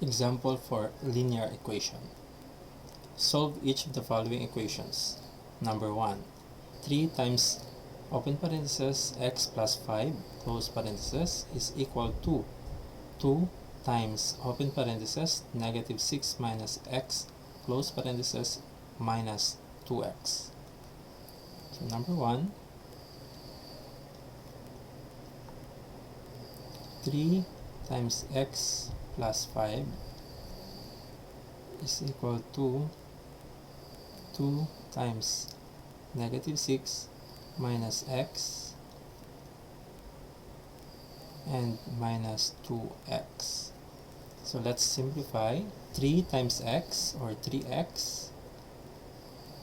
Example for linear equation. Solve each of the following equations. Number 1. 3 times open parenthesis x plus 5 close parenthesis is equal to 2 times open parenthesis negative 6 minus x close parenthesis minus 2x. So number 1, 3 times x plus 5 is equal to 2 times negative 6 minus x and minus 2x. So let's simplify. 3 times x or 3x,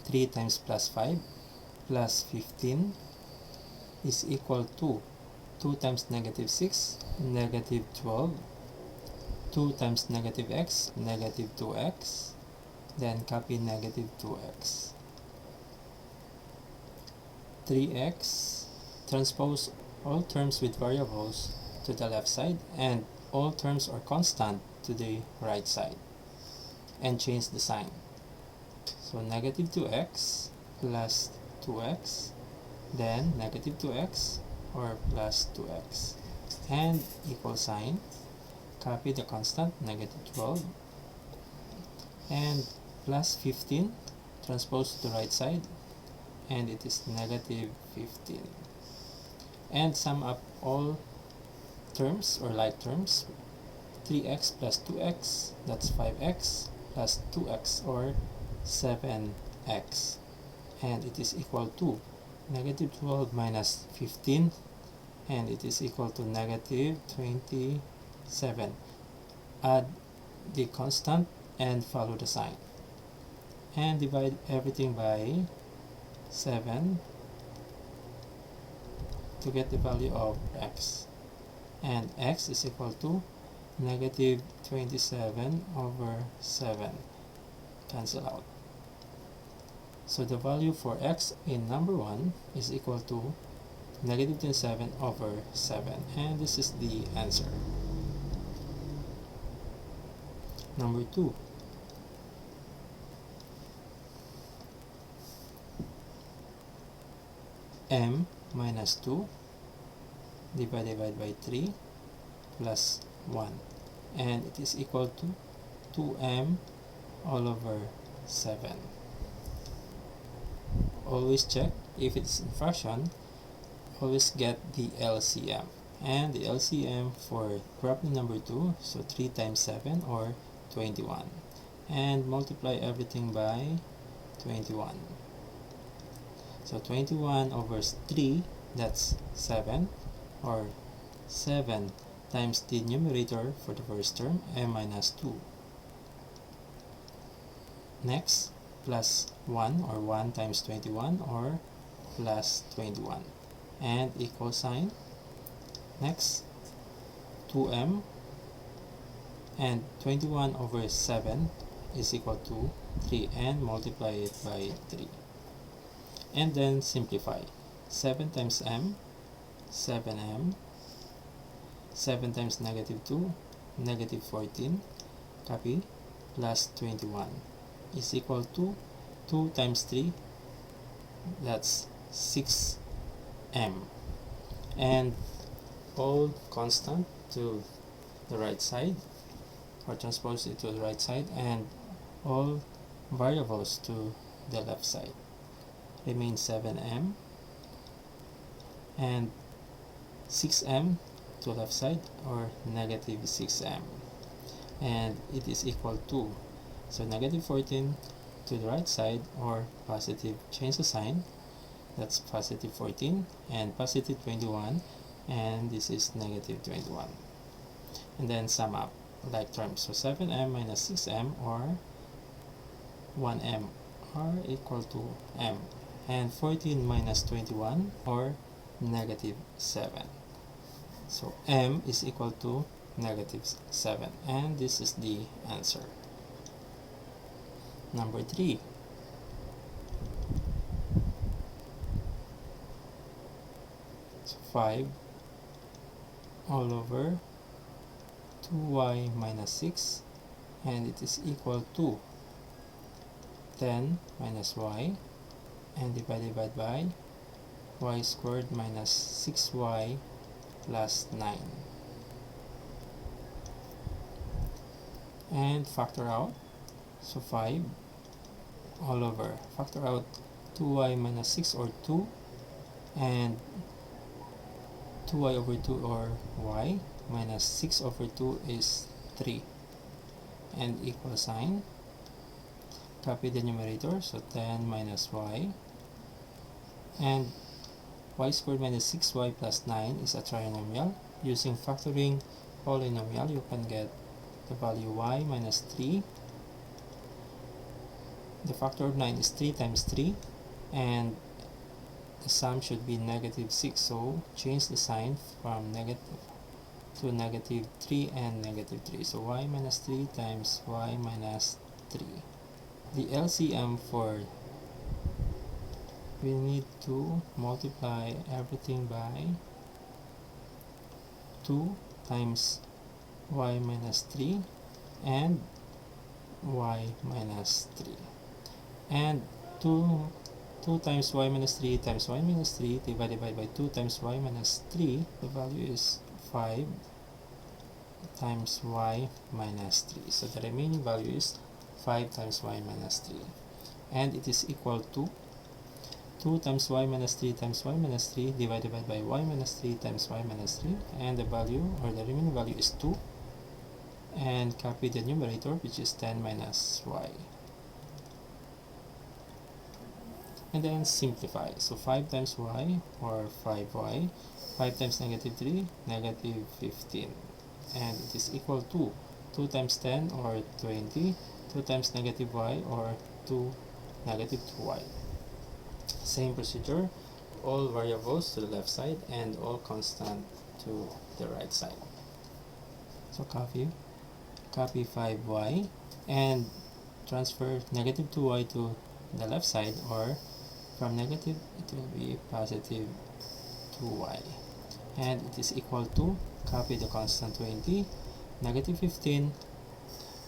3 times plus 5 plus 15 is equal to 2 times negative 6, negative 12, 2 times negative x, negative 2x, then copy negative 2x. 3x, transpose all terms with variables to the left side and all terms are constant to the right side, and change the sign. So negative 2x plus 2x, then negative 2x or plus 2x, and equal sign. Copy the constant negative 12 and plus 15, transpose to the right side, and it is negative 15. And sum up all terms or like terms. 3x plus 2x, that's 5x, plus 2x or 7x, and it is equal to negative 12 minus 15, and it is equal to negative 27. Add the constant and follow the sign, and divide everything by 7 to get the value of x, and x is equal to negative 27 over 7. Cancel out. So the value for x in number 1 is equal to negative 27 over 7, and this is the answer. Number 2. M minus 2 divided by 3 plus 1, and it is equal to 2m all over 7. Always check if it's in fraction. Always get the LCM, and the LCM for problem number 2, so 3 times 7 or 21, and multiply everything by 21. So 21 over 3, that's 7, or 7 times the numerator for the first term, m minus 2. Next, plus 1 or 1 times 21 or plus 21, and equal sign. Next, 2m, and 21 over 7 is equal to 3, and multiply it by 3. And then simplify. 7 times m, 7m, 7 times negative 2, negative 14, copy, plus 21 is equal to 2 times 3, that's 6m, and all constant to the right side, or transpose it to the right side, and all variables to the left side. Remain 7m and 6m to left side, or negative 6m, and it is equal to, so negative 14 to the right side, or positive, change the sign, that's positive 14 and positive 21, and this is negative 21. And then sum up like terms, so 7m minus 6m or 1m are equal to m, and 14 minus 21 or negative 7. So m is equal to negative 7, and this is the answer. Number 3. So 5 all over 2y minus 6 and it is equal to 10 minus y, and divided by y squared minus 6y plus 9. And factor out, so 5 all over, factor out 2y minus 6 or 2, and 2y over 2 or y minus 6 over 2 is 3, and equal sign, copy the numerator, so 10 minus y, and y squared minus 6y plus 9 is a trinomial. Using factoring polynomial, you can get the value y minus 3. The factor of 9 is 3 times 3, and the sum should be negative 6, so change the sign from negative to negative 3 and negative 3. So y minus 3 times y minus 3. The LCM for, we need to multiply everything by 2 times y minus 3 and y minus 3. And 2 times y minus 3 times y minus 3 divided by 2 times y minus 3, the value is 5 times y minus 3. So the remaining value is 5 times y minus 3. And it is equal to 2 times y minus 3 times y minus 3 divided by y minus 3 times y minus 3. And the value, or the remaining value, is 2. And copy the numerator, which is 10 minus y. And then simplify. So 5 times y, or 5y, 5 times negative 3, negative 15. And it is equal to 2 times 10, or 20, 2 times negative y, or 2 negative 2y. Same procedure, all variables to the left side and all constant to the right side. So copy 5y and transfer negative 2y to the left side, or from negative it will be positive 2y, and it is equal to, copy the constant 20, negative 15,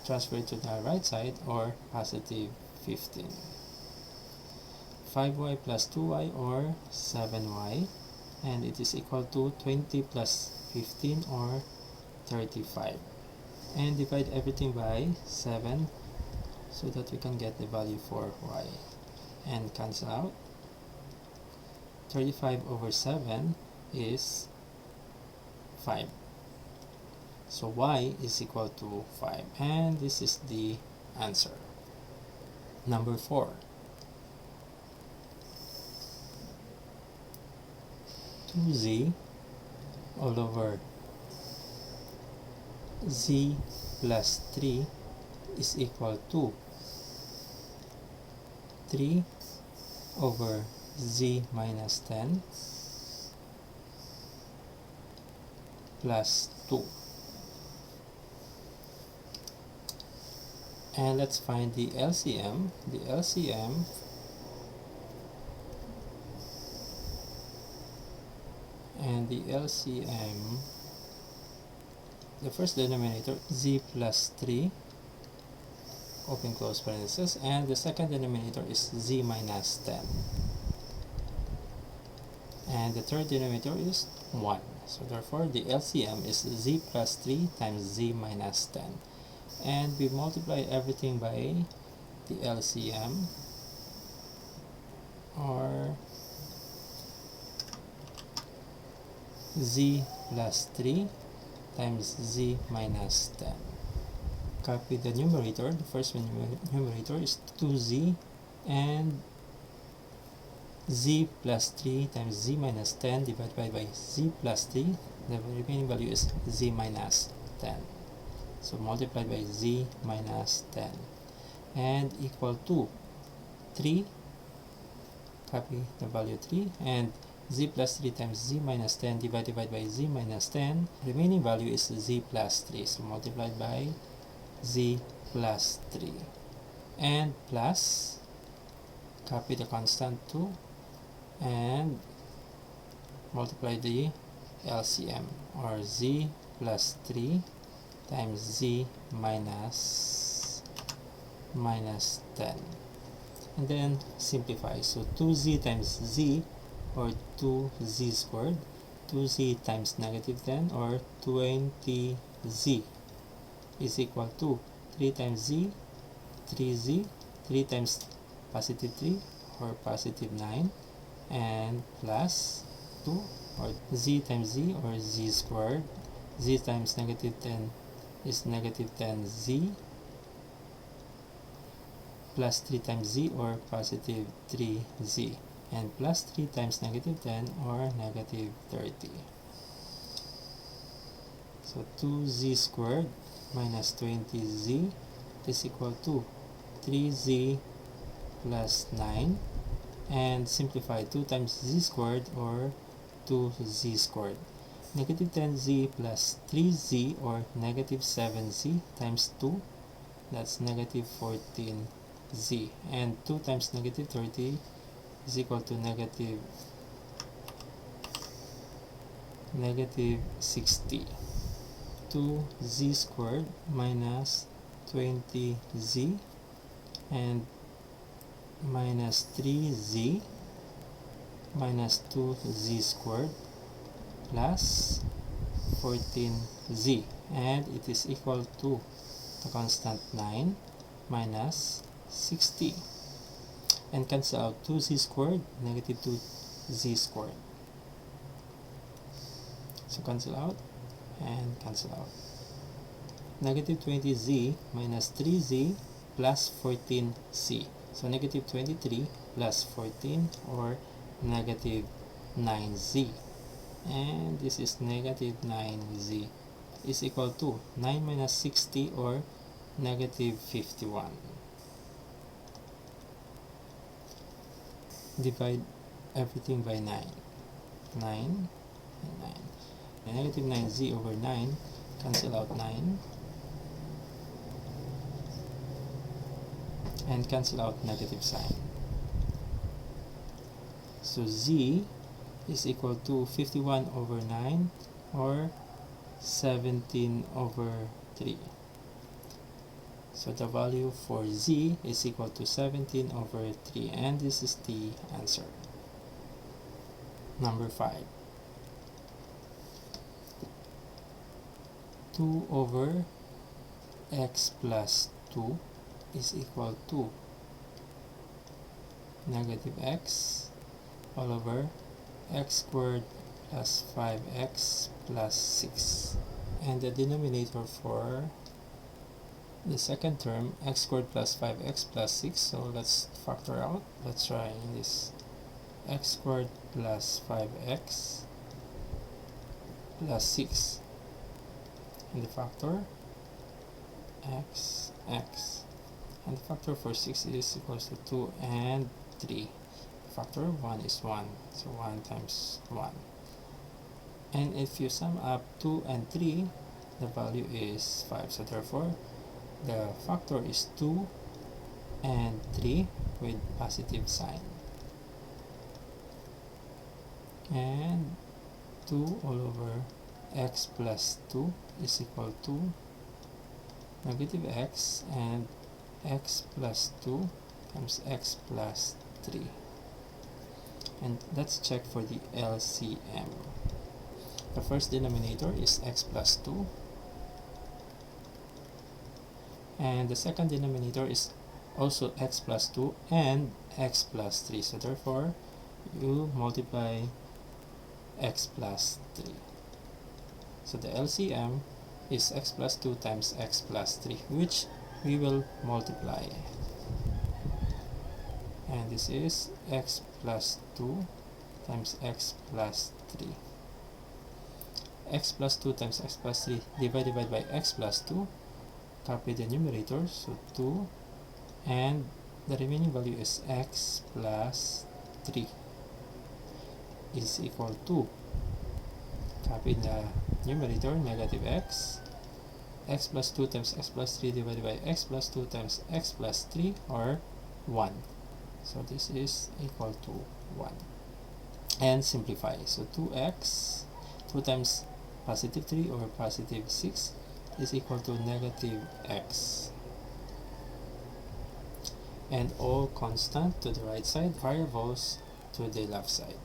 transfer it to the right side, or positive 15. 5y plus 2y, or 7y, and it is equal to 20 plus 15, or 35. And divide everything by 7 so that we can get the value for y, and cancel out. 35 over 7 is 5. So y is equal to 5, and this is the answer. Number 4. 2z all over z plus 3 is equal to 3 over z minus 10 plus 2. And let's find the LCM. The LCM the first denominator, z plus 3, open close parenthesis, and the second denominator is z minus 10, and the third denominator is 1. So therefore the LCM is z plus 3 times z minus 10, and we multiply everything by the LCM, or z plus 3 times z minus 10. Copy the numerator. The first numerator is 2z, and z plus 3 times z minus 10 divided by z plus 3. The remaining value is z minus 10. So multiplied by z minus 10, and equal to 3. Copy the value 3, and z plus 3 times z minus 10 divided by z minus 10. Remaining value is z plus 3. So multiplied by z plus 3, and plus, copy the constant 2, and multiply the LCM, or z plus 3 times z minus minus 10. And then simplify. So 2z times z, or 2z squared, 2z times negative 10, or 20z, is equal to 3 times z, 3z, 3 times positive 3, or positive 9, and plus 2, or z times z, or z squared. Z times negative 10 is negative 10z, plus 3 times z, or positive 3z, and plus 3 times negative 10, or negative 30. So 2z squared minus 20z is equal to 3z plus 9, and simplify 2 times z squared, or 2z squared. Negative 10z plus 3z, or negative 7z, times 2, that's negative 14z, and 2 times negative 30 is equal to negative 60. 2z squared minus 20z and minus 3z minus 2z squared plus 14z, and it is equal to the constant 9 minus 60, and cancel out 2z squared, negative 2z squared. So cancel out and cancel out. Negative 20z minus 3z plus 14c. So negative 23 plus 14, or negative 9z. And this is negative 9z is equal to 9 minus 60, or negative 51. Divide everything by 9. 9 and 9. And negative 9z over 9, cancel out 9. And cancel out negative sign. So z is equal to 51 over 9, or 17 over 3. So the value for z is equal to 17 over 3, and this is the answer. Number 5. 2 over x plus 2 is equal to negative x all over x squared plus 5x plus 6. And the denominator for the second term, x squared plus 5x plus 6, so let's factor out. Let's try this. X squared plus 5x plus 6, and the factor x, and the factor for 6 is equals to 2 and 3. The factor of 1 is 1, so 1 times 1. And if you sum up 2 and 3, the value is 5. So therefore, the factor is 2 and 3 with positive sign. And 2 all over x plus 2 is equal to negative x, and x plus 2 times x plus 3. And let's check for the LCM. The first denominator is x plus 2, and the second denominator is also x plus 2 and x plus 3. So therefore, you multiply x plus 3. So the LCM is x plus 2 times x plus 3, which we will multiply. And this is x plus 2 times x plus 3. X plus 2 times x plus 3 divided by x plus 2. Copy the numerator, so 2, and the remaining value is x plus 3 is equal to, copy the numerator, negative x plus 2 times x plus 3 divided by x plus 2 times x plus 3, or 1. So this is equal to 1. And simplify. So 2x, 2 times positive 3 or positive 6 is equal to negative x. and all constant to the right side, variables to the left side,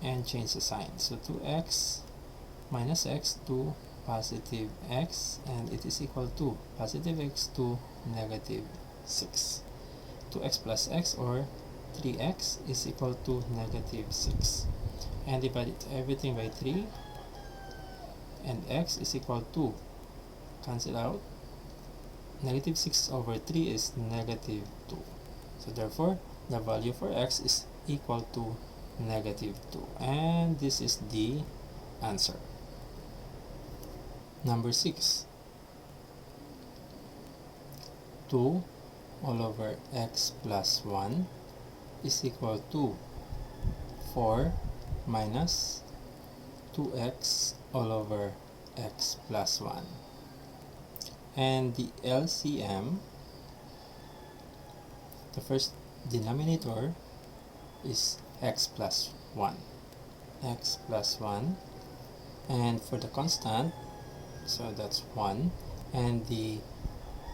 and change the sign. So 2x minus x to positive x, and it is equal to positive x to negative 6. 2x plus x, or 3x, is equal to negative 6. And divide everything by 3, and x is equal to, cancel out, negative 6 over 3 is negative 2. So therefore, the value for x is equal to negative 2. And this is the answer. Number 6. 2 all over x plus 1 is equal to 4 minus 2x all over x plus 1. And the LCM, the first denominator is x plus 1. X plus 1. And for the constant, so that's 1. And the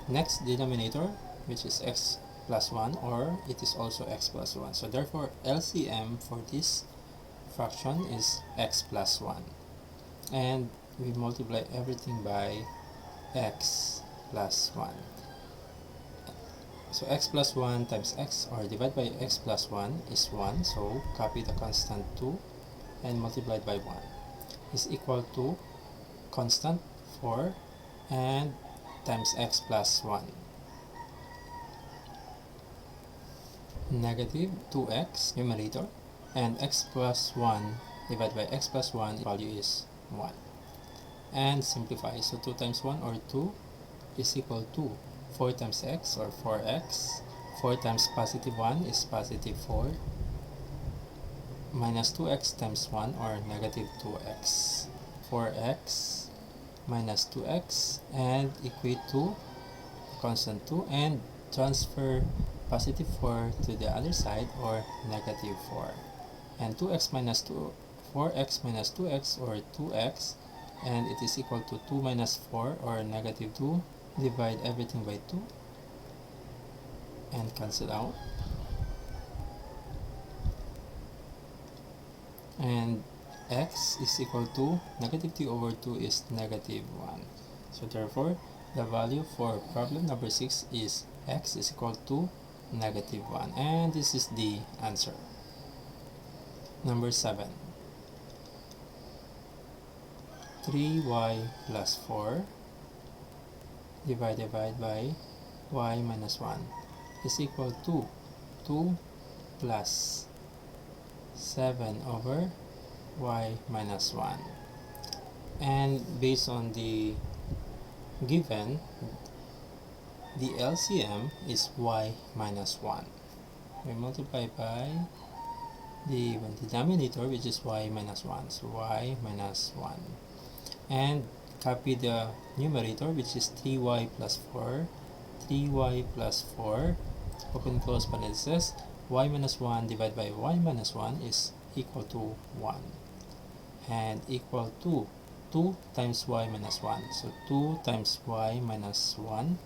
next denominator, which is x plus 1, or it is also x plus 1. So therefore, LCM for this fraction is x plus 1. And we multiply everything by x plus 1. So x plus 1 times x, or divide by x plus 1, is 1. So copy the constant 2 and multiply by 1, is equal to constant 4 and times x plus 1. Negative 2x numerator, and x plus 1 divided by x plus 1, value is 1. And simplify. So 2 times 1, or 2, is equal to 4 times x, or 4x. 4 times positive 1 is positive 4. Minus 2x times 1, or negative 2x. 4x minus 2x, and equate to constant 2, and transfer positive 4 to the other side, or negative 4. And 2x minus 2, 4x minus 2x, or 2x, and it is equal to 2 minus 4, or negative 2. Divide everything by 2 and cancel out. And x is equal to negative 3 over 2 is negative 1. So therefore, the value for problem number 6 is x is equal to negative 1. And this is the answer. Number 7. 3y plus 4 divided by y minus 1 is equal to 2 plus 7 over y minus 1. And based on the given, the LCM is y minus 1. We multiply by the denominator, which is y minus 1. So y minus 1. And copy the numerator, which is 3y plus 4. 3y plus 4, open close parenthesis, y minus 1 divided by y minus 1 is equal to 1. And equal to 2 times y minus 1. So 2 times y minus 1,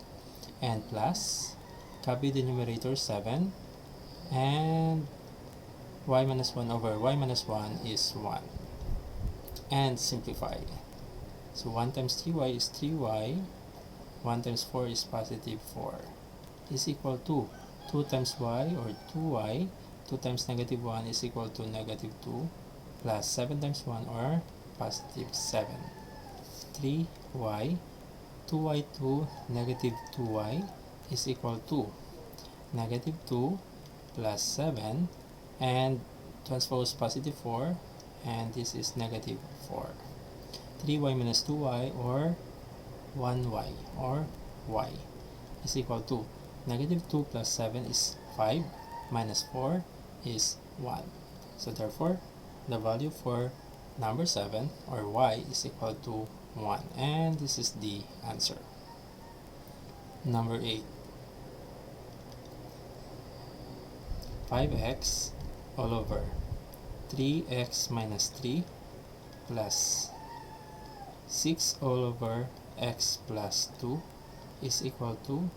and plus, copy the numerator 7, and y minus 1 over y minus 1 is 1. And simplify. So 1 times 3y is 3y, 1 times 4 is positive 4, is equal to 2 times y, or 2y, 2 times negative 1 is equal to negative 2, plus 7 times 1, or positive 7. 3y, 2y to negative 2y is equal to negative 2 plus 7, and transpose positive 4, and this is negative 4. 3y minus 2y, or 1y, or y, is equal to negative 2 plus 7 is 5, minus 4 is 1. So therefore, the value for number 7, or y, is equal to 1. And this is the answer. Number 8. 5x all over 3x minus 3 plus 6 all over x plus 2 is equal to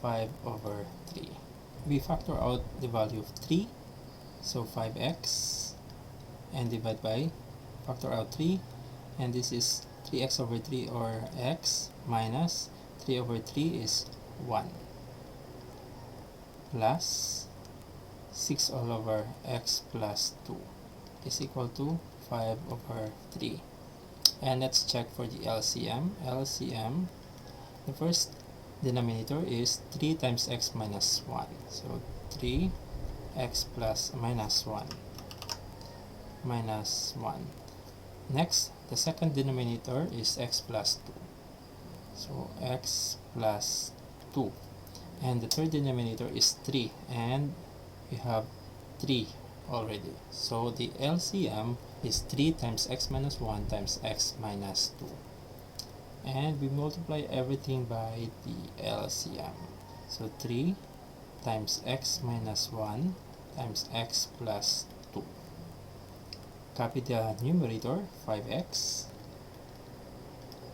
5 over 3. we factor out the value of 3, so 5x, and divide by, factor out 3, and this is 3x over 3 or x minus 3 over 3 is 1 plus 6 all over x plus 2 is equal to 5 over 3. And let's check for the LCM. LCM, the first denominator is 3 times x minus 1. So 3x plus minus 1 minus 1. Next, the second denominator is x plus 2. So x plus 2. And the third denominator is 3. And we have 3 already. So the LCM is 3 times x minus 1 times x minus 2. And we multiply everything by the LCM. So 3 times x minus 1 times x plus 2. Copy the numerator, 5x,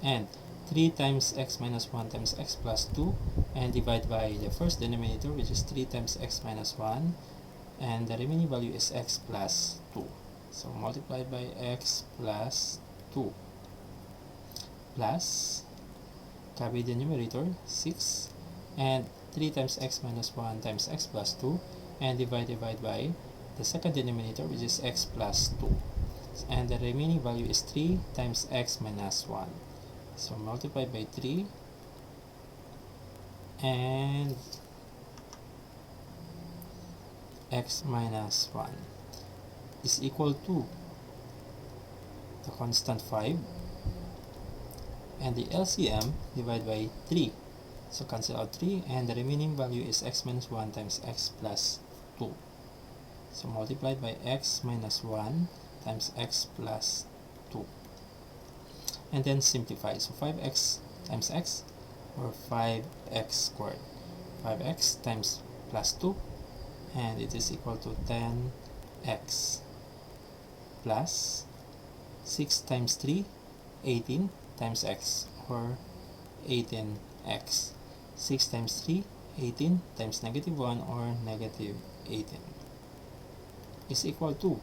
and 3 times x minus 1 times x plus 2, and divide by the first denominator, which is 3 times x minus 1, and the remaining value is x plus 2. So multiplied by x plus 2, plus, copy the numerator, 6, and 3 times x minus 1 times x plus 2, and divide by the second denominator, which is x plus 2, and the remaining value is 3 times x minus 1. So multiply by 3, and x minus 1 is equal to the constant 5, and the LCM divide by 3, so cancel out 3, and the remaining value is x minus 1 times x plus 2. So multiplied by x minus 1 times x plus 2, and then simplify. So 5x times x, or 5x squared, 5x times plus 2, and it is equal to 10x plus 6 times 3, 18 times x, or 18x. 6 times 3, 18 times negative 1, or negative 18 is equal to,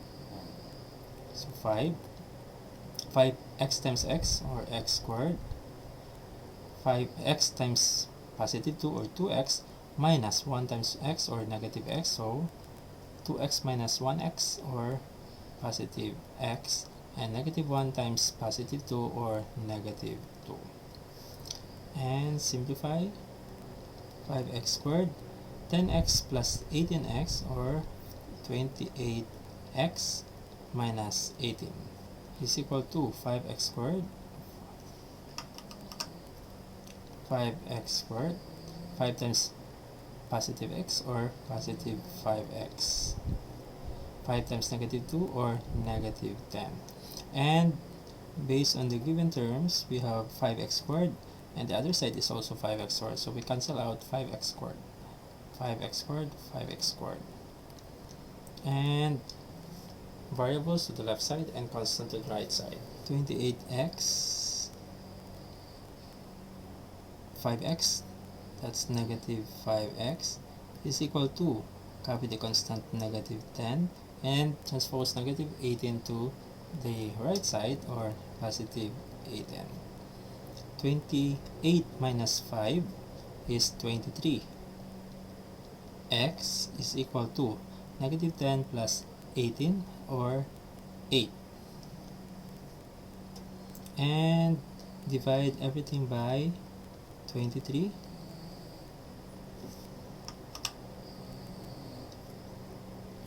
so 5x times x, or x squared, 5x times positive 2, or 2x, minus 1 times x, or negative x, so 2x minus 1x, or positive x, and negative 1 times positive 2, or negative 2. And simplify, 5x squared, 10x plus 18x, or 28x minus 18 is equal to 5x squared, 5 times positive x, or positive 5x, 5 times negative 2, or negative 10. And based on the given terms, we have 5x squared, and the other side is also 5x squared, so we cancel out 5x squared, 5x squared, 5x squared, and variables to the left side and constant to the right side. 28x, 5x, that's negative 5x, is equal to, copy the constant, negative 10, and transpose negative 18 to the right side, or positive 18. 28 minus 5 is 23. X is equal to negative 10 plus 18, or 8. And divide everything by 23.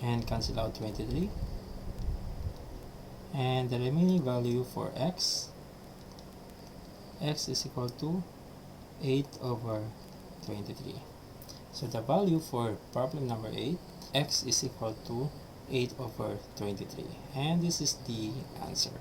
And cancel out 23. And the remaining value for x is equal to 8 over 23. So the value for problem number 8, x is equal to 8 over 23. And this is the answer.